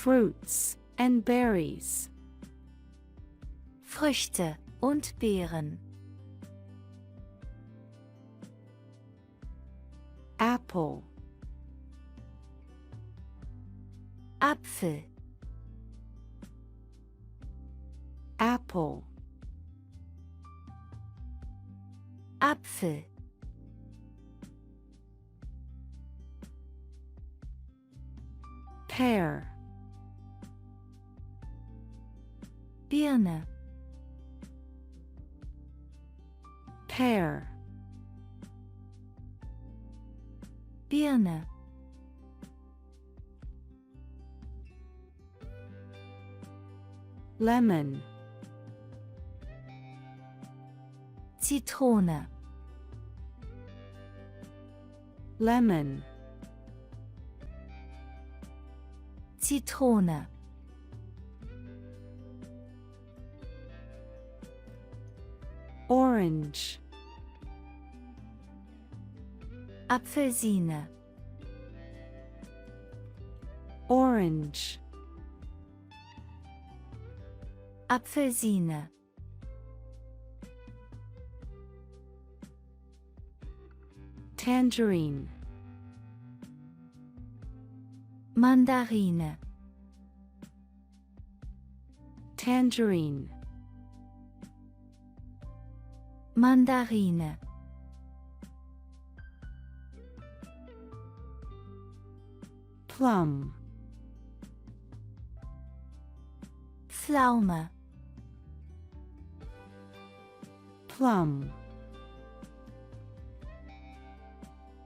Fruits and berries. Früchte und Beeren. Apple, Apfel, apple, Apfel, pear, Birne, pear, Birne, lemon, Zitrone, lemon, Zitrone, orange, Apfelsine, orange, Apfelsine, tangerine, Mandarine, tangerine, Mandarine, plum, Pflaume, plum,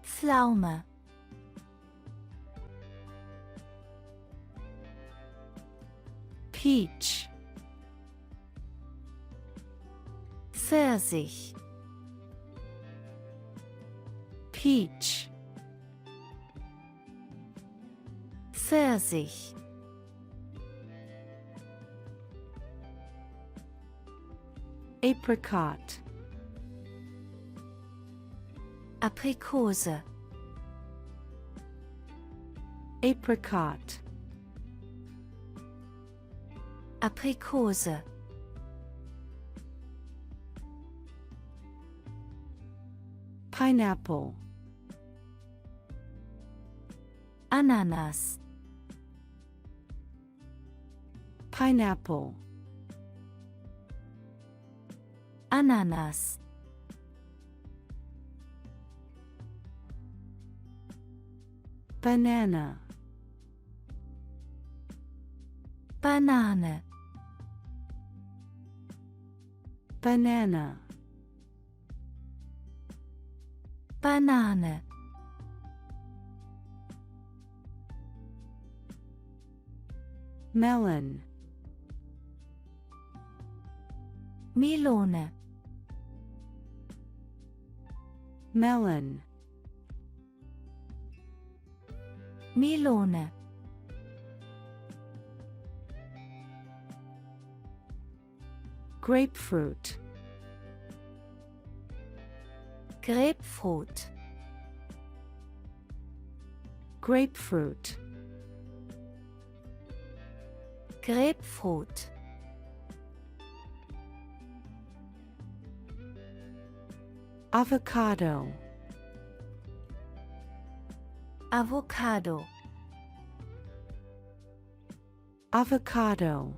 Pflaume, peach, Pfirsich, peach, Pfirsich, apricot, Aprikose, apricot, Aprikose, pineapple, Ananas, pineapple, Ananas, banana, Banane, banana, Banane, melon, Melone, melon, Melone, grapefruit, Grapefruit, grapefruit, Grapefruit, avocado, Avocado, avocado,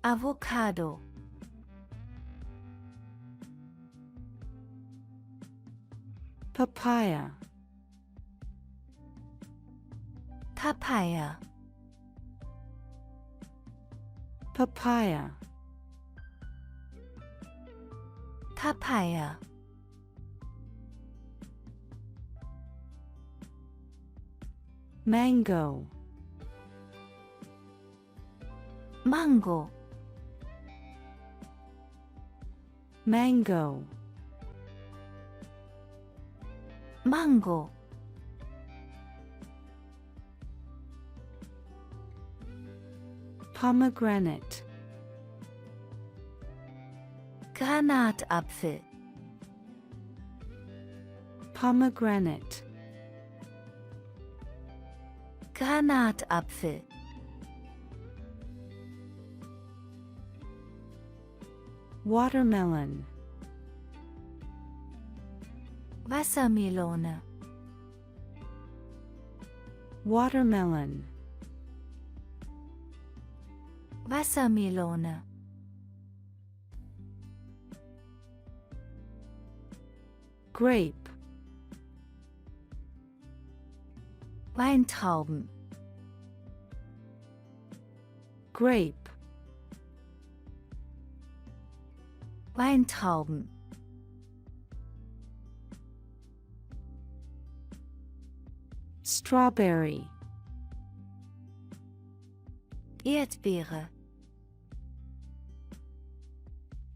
Avocado, papaya, Papaya, papaya, Papaya, mango, Mango, mango, Mango, pomegranate, Granatapfel, pomegranate, Granatapfel, Watermelon. Wassermelone, Watermelon. Wassermelone, Grape. Weintrauben, Grape. Weintrauben, Strawberry. Erdbeere,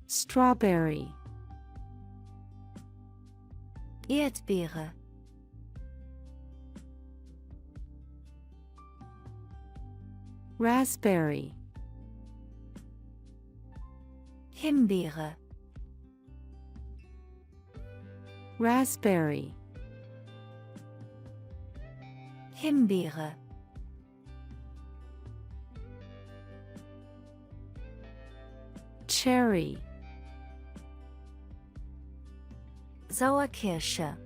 Strawberry. Erdbeere, Raspberry. Himbeere, Raspberry. Himbeere, Cherry. Sauerkirsche,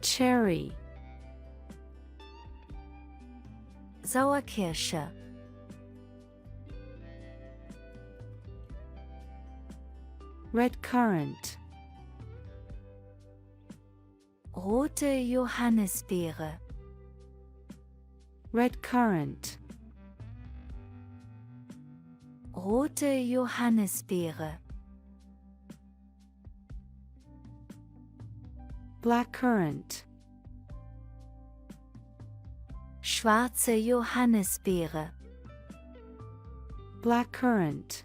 Cherry. Sauerkirsche, Redcurrant. rote Johannisbeere, Redcurrant. rote Johannisbeere, Blackcurrant. schwarze Johannisbeere, Blackcurrant.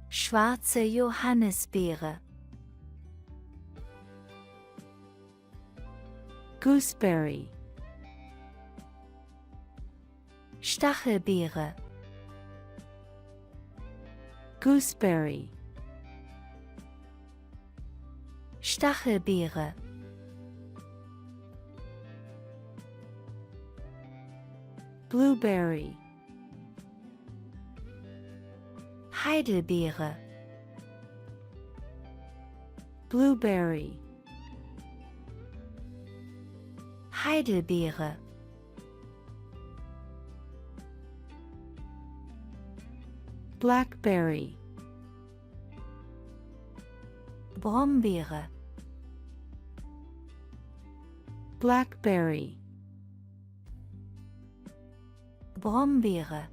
schwarze Johannisbeere, Gooseberry. Stachelbeere, Gooseberry. Stachelbeere, Blueberry. Heidelbeere, Blueberry. Heidelbeere, Blackberry. Brombeere, Blackberry. Brombeere,